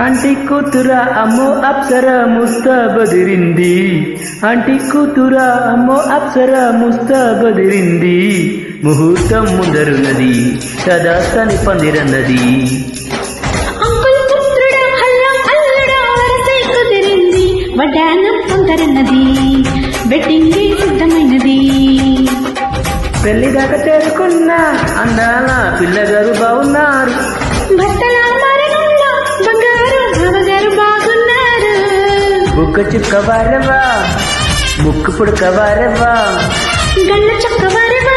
Aunty కూతురా అమ్మో Apsara ముస్తాబదిరింది. Aunty కూతురా అమ్మో అప్సర ముస్తాబదిరింది. ముహూర్తం ముందరున్నది సదాస్తని పందిరన్నది. అంకుల్ పుత్రుడా హల్లం అల్లుడా వరసై కుదిరింది. వడ్డానం తొందరన్నది వెడ్డింగే సిద్ధమైనది. పెళ్లి దాకా చేసుకున్న అందాల పిల్లగారు బాగున్నారు. భర్తల మరణంలో బంగారు బావగారు బాగున్నారు. బుక్క చుక్క వారెవా ముక్కు పుడక వారెవా గళ్ళ చక్క వారెవా